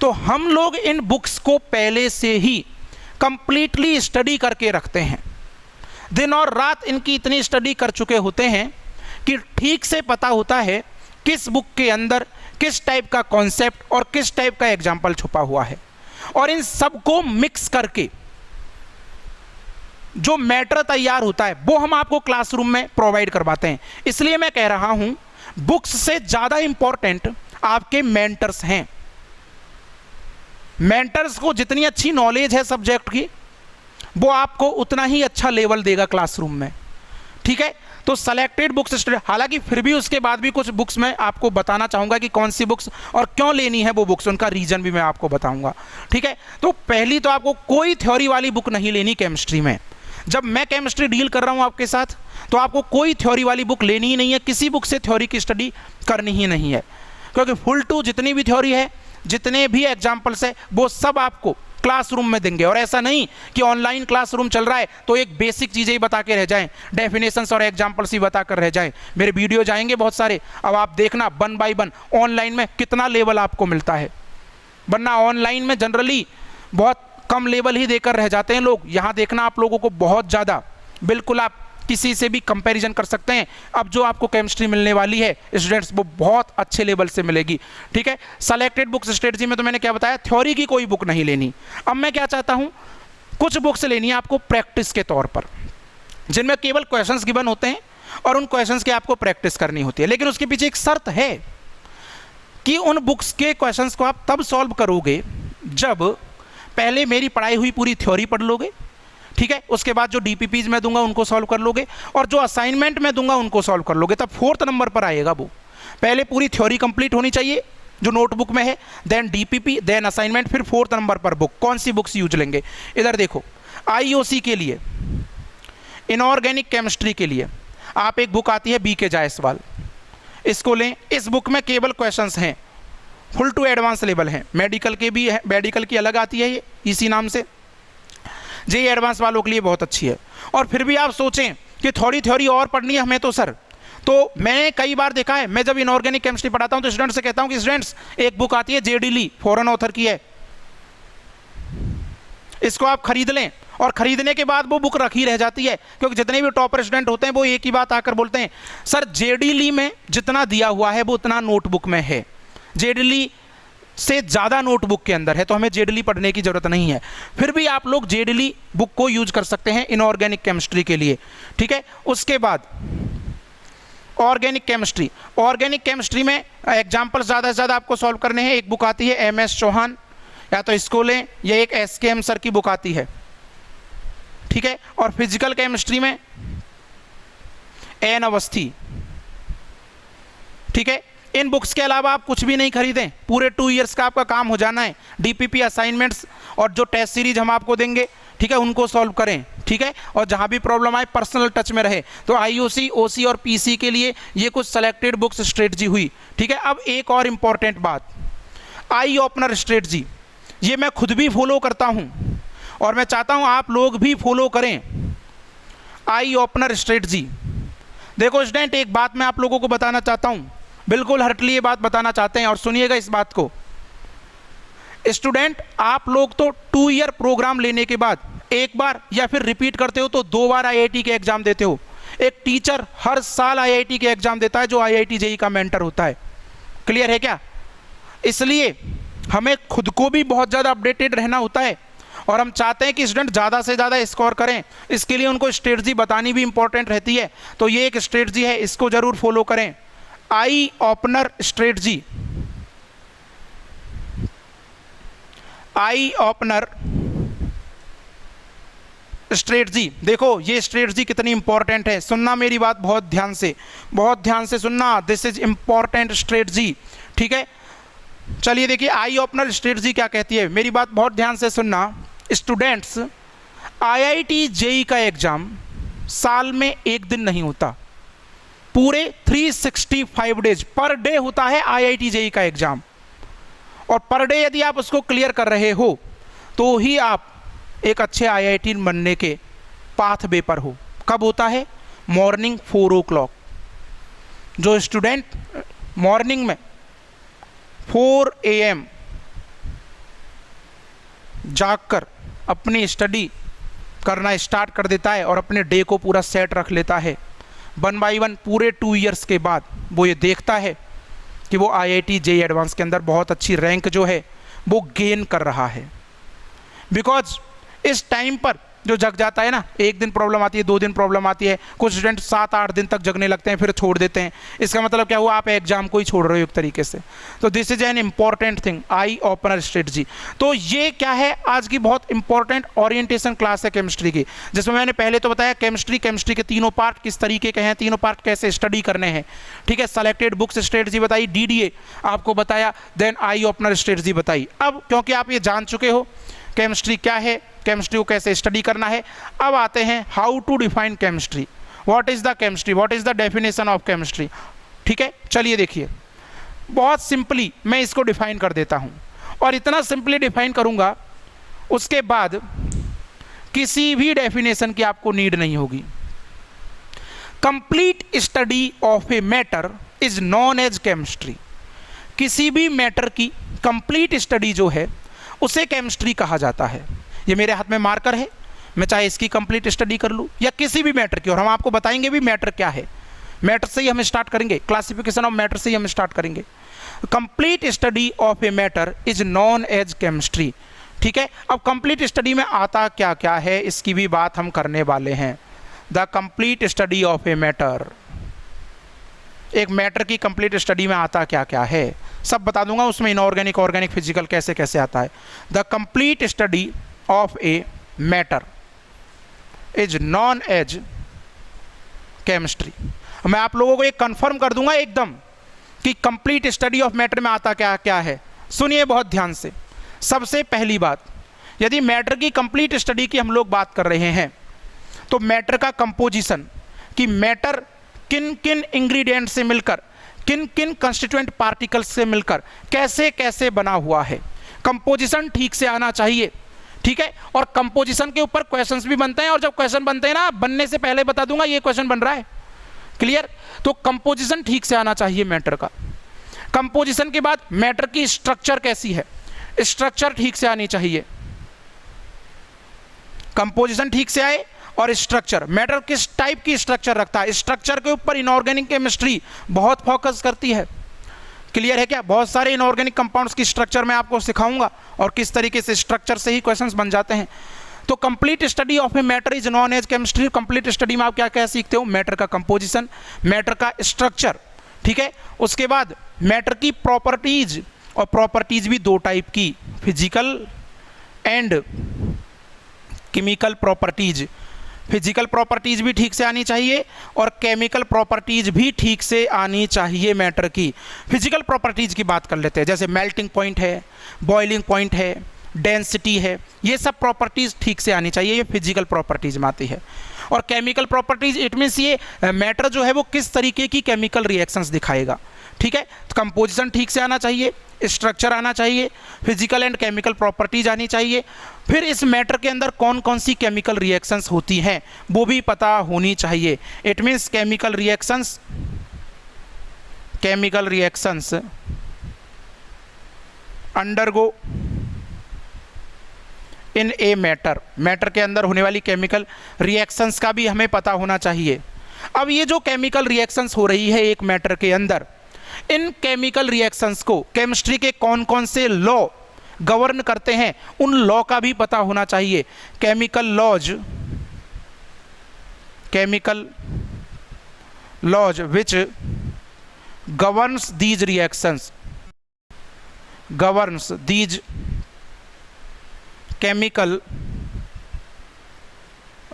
तो हम लोग इन बुक्स को पहले से ही कंप्लीटली स्टडी करके रखते हैं। दिन और रात इनकी इतनी स्टडी कर चुके होते हैं कि ठीक से पता होता है किस बुक के अंदर किस टाइप का कॉन्सेप्ट और किस टाइप का एग्जाम्पल छुपा हुआ है, और इन सब को मिक्स करके जो मैटर तैयार होता है वो हम आपको क्लासरूम में प्रोवाइड करवाते हैं। इसलिए मैं कह रहा हूं, बुक्स से ज़्यादा इंपॉर्टेंट आपके मेंटर्स हैं। मेंटर्स को जितनी अच्छी नॉलेज है सब्जेक्ट की, वो आपको उतना ही अच्छा लेवल देगा क्लासरूम में। ठीक है, तो सेलेक्टेड बुक्स, हालांकि फिर भी उसके बाद भी कुछ बुक्स मैं आपको बताना चाहूँगा कि कौन सी बुक्स और क्यों लेनी है वो बुक्स, उनका रीज़न भी मैं आपको बताऊँगा। ठीक है, तो पहली तो आपको कोई थ्योरी वाली बुक नहीं लेनी केमिस्ट्री में। जब मैं केमिस्ट्री डील कर रहा हूँ आपके साथ तो आपको कोई थ्योरी वाली बुक लेनी ही नहीं है, किसी बुक से थ्योरी की स्टडी करनी ही नहीं है, क्योंकि फुल टू जितनी भी थ्योरी है, जितने भी एग्जाम्पल्स है, वो सब आपको क्लासरूम में देंगे। और ऐसा नहीं कि ऑनलाइन क्लासरूम चल रहा है तो एक बेसिक चीज़ें ही बता के रह जाएं, डेफिनेशंस और एग्जाम्पल्स ही बता कर रह जाएं। मेरे वीडियो जाएंगे बहुत सारे, अब आप देखना वन बाय वन ऑनलाइन में कितना लेवल आपको मिलता है, वरना ऑनलाइन में जनरली बहुत कम लेवल ही देकर रह जाते हैं लोग। यहाँ देखना आप लोगों को बहुत ज़्यादा, बिल्कुल आप किसी से भी कंपैरिजन कर सकते हैं। अब जो आपको केमिस्ट्री मिलने वाली है स्टूडेंट्स, वो बहुत अच्छे लेवल से मिलेगी। ठीक है, सेलेक्टेड बुक्स स्ट्रेटजी में तो मैंने क्या बताया, थ्योरी की कोई बुक नहीं लेनी। अब मैं क्या चाहता हूँ, कुछ बुक्स लेनी है आपको प्रैक्टिस के तौर पर, जिनमें केवल क्वेश्चंस गिवन होते हैं और उन क्वेश्चंस की आपको प्रैक्टिस करनी होती है। लेकिन उसके पीछे एक शर्त है कि उन बुक्स के क्वेश्चंस को आप तब सॉल्व करोगे जब पहले मेरी पढ़ाई हुई पूरी थ्योरी पढ़ लोगे, ठीक है, उसके बाद जो डीपीपीज मैं दूंगा उनको सॉल्व कर लोगे, और जो असाइनमेंट मैं दूंगा उनको सॉल्व कर लोगे, तब 4th नंबर पर आएगा वो। पहले पूरी थ्योरी कंप्लीट होनी चाहिए जो नोटबुक में है, देन डीपीपी, देन असाइनमेंट, फिर 4th नंबर पर बुक। कौन सी बुक्स यूज लेंगे? इधर देखो, आईओसी के लिए, इनऑर्गेनिक केमिस्ट्री के लिए आप एक बुक आती है बीके जायसवाल, इसको लें। इस बुक में केवल क्वेश्चंस हैं, फुल टू एडवांस लेवल हैं। मेडिकल के भी है, मेडिकल की अलग आती है ये इसी नाम से, जेईई एडवांस वालों के लिए बहुत अच्छी है। और फिर भी आप सोचें कि थोड़ी थ्योरी और पढ़नी है हमें तो सर, तो मैंने कई बार देखा है, मैं जब इनऑर्गेनिक केमिस्ट्री पढ़ाता हूं तो स्टूडेंट से कहता हूं कि स्टूडेंट्स एक बुक आती है जेडी ली, फॉरेन ऑथर की है, इसको आप खरीद लें। और खरीदने के बाद वो बुक रखी रह जाती है, क्योंकि जितने भी टॉपर स्टूडेंट होते हैं वो एक ही बात आकर बोलते हैं, सर जेडी ली में जितना दिया हुआ है वो उतना नोटबुक में है, जेडी ली से ज़्यादा नोटबुक के अंदर है, तो हमें जेडली पढ़ने की ज़रूरत नहीं है। फिर भी आप लोग जेडली बुक को यूज कर सकते हैं इनऑर्गेनिक केमिस्ट्री के लिए, ठीक है। उसके बाद ऑर्गेनिक केमिस्ट्री, ऑर्गेनिक केमिस्ट्री में एग्जाम्पल ज़्यादा से ज़्यादा आपको सॉल्व करने हैं। एक बुक आती है MS चौहान, या तो इसको लें, या एक SKM सर की बुक आती है, ठीक है। और फिजिकल केमिस्ट्री में N अवस्थी, ठीक है। इन बुक्स के अलावा आप कुछ भी नहीं खरीदें, पूरे 2 इयर्स का आपका काम हो जाना है। डीपीपी असाइनमेंट्स और जो टेस्ट सीरीज हम आपको देंगे, ठीक है, उनको सॉल्व करें, ठीक है। और जहां भी प्रॉब्लम आए पर्सनल टच में रहे। तो आईओसी, ओसी और पीसी के लिए ये कुछ सेलेक्टेड बुक्स स्ट्रेटजी हुई, ठीक है। अब एक और इंपॉर्टेंट बात, आई ओपनर स्ट्रेटजी, ये मैं खुद भी फॉलो करता हूं और मैं चाहता हूं आप लोग भी फॉलो करें आई ओपनर स्ट्रेटजी। देखो स्टूडेंट, एक बात मैं आप लोगों को बताना चाहता हूं, बिल्कुल हर्टली ये बात बताना चाहते हैं, और सुनिएगा इस बात को। स्टूडेंट, आप लोग तो 2 ईयर प्रोग्राम लेने के बाद एक बार या फिर रिपीट करते हो तो 2 बार आईआईटी के एग्जाम देते हो। एक टीचर हर साल आईआईटी के एग्जाम देता है जो आईआईटी जेईई का मेंटर होता है। क्लियर है क्या? इसलिए हमें खुद को भी बहुत ज़्यादा अपडेटेड रहना होता है, और हम चाहते हैं कि स्टूडेंट ज़्यादा से ज़्यादा स्कोर करें। इसके लिए उनको स्ट्रेटजी बतानी भी इंपॉर्टेंट रहती है। तो ये एक स्ट्रेटजी है, इसको ज़रूर फॉलो करें, eye opener strategy. Eye opener strategy, देखो ये स्ट्रेटजी कितनी इंपॉर्टेंट है, सुनना मेरी बात बहुत ध्यान से, बहुत ध्यान से सुनना, दिस इज इंपॉर्टेंट स्ट्रेटजी, ठीक है। चलिए देखिए, आई ओपनर स्ट्रेटजी क्या कहती है, मेरी बात बहुत ध्यान से सुनना। स्टूडेंट्स, आईआईटी जेईई का एग्जाम साल में एक दिन नहीं होता, पूरे 365 डेज पर डे होता है आईआईटी जेईई का एग्जाम। और पर डे यदि आप उसको क्लियर कर रहे हो तो ही आप एक अच्छे आईआईटी बनने के पाथवे पर हो। कब होता है? Morning 4 o'clock। जो स्टूडेंट मॉर्निंग में 4 AM जागकर अपनी स्टडी करना स्टार्ट कर देता है और अपने डे को पूरा सेट रख लेता है, 1 by 1 पूरे 2 इयर्स के बाद वो ये देखता है कि वो आईआईटी जेईई एडवांस के अंदर बहुत अच्छी रैंक जो है वो गेन कर रहा है। बिकॉज इस टाइम पर जो जग जाता है ना, एक दिन प्रॉब्लम आती है, 2 दिन प्रॉब्लम आती है, कुछ स्टूडेंट 7-8 दिन तक जगने लगते हैं फिर छोड़ देते हैं। इसका मतलब क्या हुआ? आप एग्जाम को ही छोड़ रहे हो एक तरीके से। तो this is an important thing, eye opener strategy. तो ये क्या है? आज की बहुत इंपॉर्टेंट ओरिएंटेशन क्लास है केमिस्ट्री की, जिसमें मैंने पहले तो बताया केमिस्ट्री के तीनों पार्ट किस तरीके के हैं, तीनों पार्ट कैसे स्टडी करने हैं, ठीक है। सेलेक्टेड बुक्स स्ट्रेटजी बताई, DDA आपको बताया, देन आई ओपनर स्ट्रेटजी बताई। अब क्योंकि आप ये जान चुके हो केमिस्ट्री क्या है, केमिस्ट्री को कैसे स्टडी करना है, अब आते हैं how to define chemistry. What is the chemistry, what is the definition of chemistry, ठीक है। चलिए देखिए, बहुत सिंपली मैं इसको डिफाइन कर देता हूं, और इतना सिंपली डिफाइन करूंगा उसके बाद किसी भी डेफिनेशन की आपको नीड नहीं होगी। Complete study of a matter is known as chemistry. किसी भी मैटर की कंप्लीट स्टडी जो है उसे केमिस्ट्री कहा जाता है। ये मेरे हाथ में मार्कर है, मैं चाहे इसकी कंप्लीट स्टडी कर लूँ या किसी भी मैटर की, और हम आपको बताएंगे भी मैटर क्या है। मैटर से ही हम स्टार्ट करेंगे, क्लासिफिकेशन ऑफ मैटर से ही हम स्टार्ट करेंगे। Complete study of a matter is known as chemistry, ठीक है। अब कंप्लीट स्टडी में आता क्या क्या है इसकी भी बात हम करने वाले हैं। The complete study of a matter, एक मैटर की कंप्लीट स्टडी में आता क्या क्या है। सब बता दूंगा, उसमें इनऑर्गेनिक, ऑर्गेनिक, फिजिकल कैसे कैसे आता है। The complete study of a matter is known as chemistry. मैं आप लोगों को एक कंफर्म कर दूंगा एकदम कि कंप्लीट स्टडी ऑफ मैटर में आता क्या क्या है। सुनिए बहुत ध्यान से। सबसे पहली बात, यदि मैटर की कंप्लीट स्टडी की हम लोग बात कर रहे हैं तो मैटर का कंपोजिशन, कि मैटर किन किन इंग्रेडिएंट से मिलकर, किन किन कंस्टिट्यूएंट पार्टिकल्स से मिलकर कैसे कैसे बना हुआ है, कंपोजिशन ठीक से आना चाहिए, ठीक है। और कंपोजिशन के ऊपर क्वेश्चंस भी बनते हैं, और जब क्वेश्चन बनते हैं ना, बनने से पहले बता दूंगा ये क्वेश्चन बन रहा है, क्लियर। तो कंपोजिशन ठीक से आना चाहिए मैटर का। कंपोजिशन के बाद मैटर की स्ट्रक्चर कैसी है, स्ट्रक्चर ठीक से आनी चाहिए। कंपोजिशन ठीक से आए और स्ट्रक्चर, मैटर किस टाइप की स्ट्रक्चर रखता है, स्ट्रक्चर के ऊपर इनऑर्गेनिक केमिस्ट्री बहुत फोकस करती है, क्लियर है क्या। बहुत सारे इनऑर्गेनिक कंपाउंड्स की स्ट्रक्चर मैं आपको सिखाऊंगा और किस तरीके से स्ट्रक्चर से ही क्वेश्चंस बन जाते हैं। तो complete study of a matter is known as chemistry. Complete study में आप क्या क्या सीखते हो, मैटर का कंपोजिशन, मैटर का स्ट्रक्चर, ठीक है। उसके बाद मैटर की प्रॉपर्टीज, और प्रॉपर्टीज भी दो टाइप की, physical and chemical properties. Physical properties भी ठीक से आनी चाहिए और केमिकल प्रॉपर्टीज भी ठीक से आनी चाहिए मैटर की। फिजिकल प्रॉपर्टीज की बात कर लेते हैं, जैसे मेल्टिंग पॉइंट है, बॉइलिंग पॉइंट है, डेंसिटी है, ये सब प्रॉपर्टीज ठीक से आनी चाहिए, ये फिजिकल प्रॉपर्टीज में आती है। और केमिकल प्रॉपर्टीज, इट मीन्स ये मैटर जो है वो किस तरीके की केमिकल रिएक्शंस दिखाएगा, ठीक है। कंपोजिशन ठीक से आना चाहिए, स्ट्रक्चर आना चाहिए, फिजिकल एंड केमिकल प्रॉपर्टीज आनी चाहिए। फिर इस मैटर के अंदर कौन कौन सी केमिकल रिएक्शंस होती हैं वो भी पता होनी चाहिए। It means chemical reactions undergo in a matter, matter के अंदर होने वाली केमिकल रिएक्शंस का भी हमें पता होना चाहिए। अब ये जो केमिकल रिएक्शंस हो रही है एक मैटर के अंदर, इन केमिकल रिएक्शंस को केमिस्ट्री के कौन कौन से लॉ गवर्न करते हैं, उन लॉ का भी पता होना चाहिए। Chemical laws which governs these reactions, governs these chemical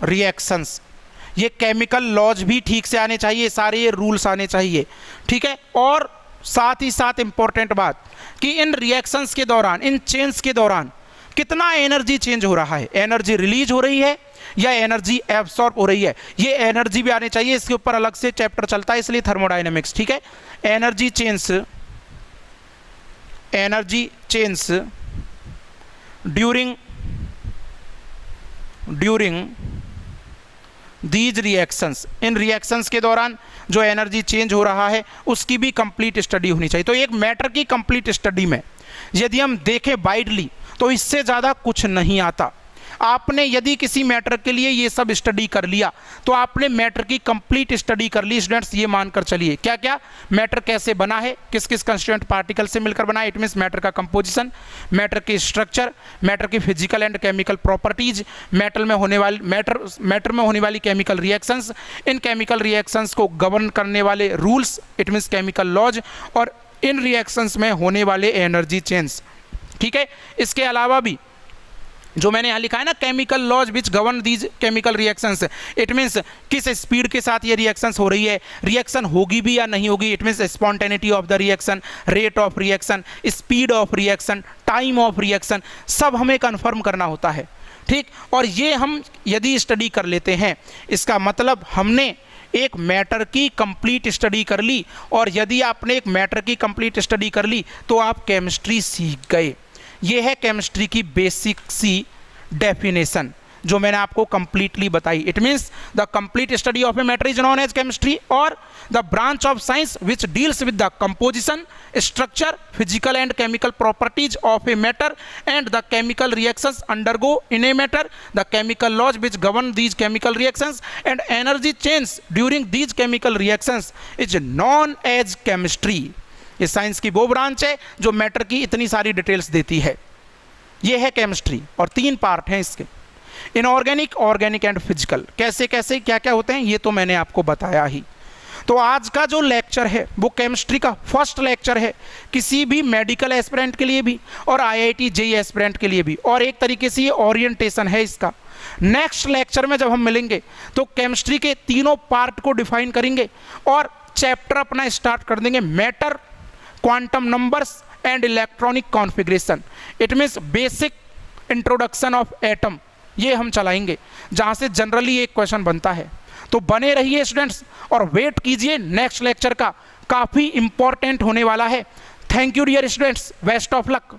reactions. ये केमिकल लॉज भी ठीक से आने चाहिए, सारे ये रूल्स आने चाहिए, ठीक है। और साथ ही साथ इंपॉर्टेंट बात कि इन रिएक्शंस के दौरान, इन चेंज के दौरान कितना एनर्जी चेंज हो रहा है, एनर्जी रिलीज हो रही है या एनर्जी एब्सॉर्ब हो रही है, ये एनर्जी भी आने चाहिए। इसके ऊपर अलग से चैप्टर चलता है, इसलिए थर्मोडायनेमिक्स, ठीक है। Energy change during these reactions, in reactions के दौरान जो एनर्जी चेंज हो रहा है उसकी भी कंप्लीट स्टडी होनी चाहिए। तो एक मैटर की कंप्लीट स्टडी में यदि हम देखें वाइडली तो इससे ज़्यादा कुछ नहीं आता। आपने यदि किसी मैटर के लिए ये सब स्टडी कर लिया तो आपने मैटर की कंप्लीट स्टडी कर ली। स्टूडेंट्स ये मानकर चलिए, क्या क्या मैटर कैसे बना है, किस किस कंस्टिट्यूएंट पार्टिकल से मिलकर बना है, इट मीन्स मैटर का कंपोजिशन, मैटर की स्ट्रक्चर, मैटर की physical and chemical properties, matter में होने वाली केमिकल रिएक्शंस, इन केमिकल रिएक्शंस को गवर्न करने वाले rules, it means chemical laws, और इन रिएक्शंस में होने वाले एनर्जी चेंज, ठीक है। इसके अलावा भी जो मैंने यहाँ लिखा है ना, chemical laws which govern these chemical reactions, it means किस स्पीड के साथ ये रिएक्शंस हो रही है, रिएक्शन होगी भी या नहीं होगी, it means spontaneity of the reaction, rate of reaction, speed of reaction, time of reaction, सब हमें कन्फर्म करना होता है, ठीक। और ये हम यदि स्टडी कर लेते हैं, इसका मतलब हमने एक मैटर की कंप्लीट स्टडी कर ली। और यदि आपने एक मैटर की कंप्लीट स्टडी कर ली तो आप केमिस्ट्री सीख गए। ये है केमिस्ट्री की बेसिक सी डेफिनेशन जो मैंने आपको कंप्लीटली बताई। It means the complete study of a matter is known as chemistry, और the branch of science which deals with the composition, structure, physical and chemical properties of a matter and the chemical reactions undergo in a matter, the chemical laws which govern these chemical reactions and energy change during these chemical reactions is known as chemistry. ये science की वो branch है जो matter की इतनी सारी details देती है। ये है केमिस्ट्री, और 3 पार्ट हैं इसके, इनऑर्गेनिक, ऑर्गेनिक एंड फिजिकल। कैसे कैसे क्या क्या होते हैं ये तो मैंने आपको बताया ही। तो आज का जो लेक्चर है वो केमिस्ट्री का फर्स्ट लेक्चर है किसी भी मेडिकल एस्पिरेंट के लिए भी और आईआईटी जेईई एस्पिरेंट के लिए भी, और एक तरीके से ये ओरिएंटेशन है इसका। नेक्स्ट लेक्चर में जब हम मिलेंगे तो केमिस्ट्री के तीनों पार्ट को डिफाइन करेंगे और चैप्टर अपना स्टार्ट कर देंगे matter, quantum numbers and electronic configuration. It means basic introduction of atom, ये हम चलाएंगे जहाँ से जनरली एक क्वेश्चन बनता है। तो बने रहिए स्टूडेंट्स और वेट कीजिए नेक्स्ट लेक्चर का, काफ़ी इंपॉर्टेंट होने वाला है। Thank you dear students, best of luck.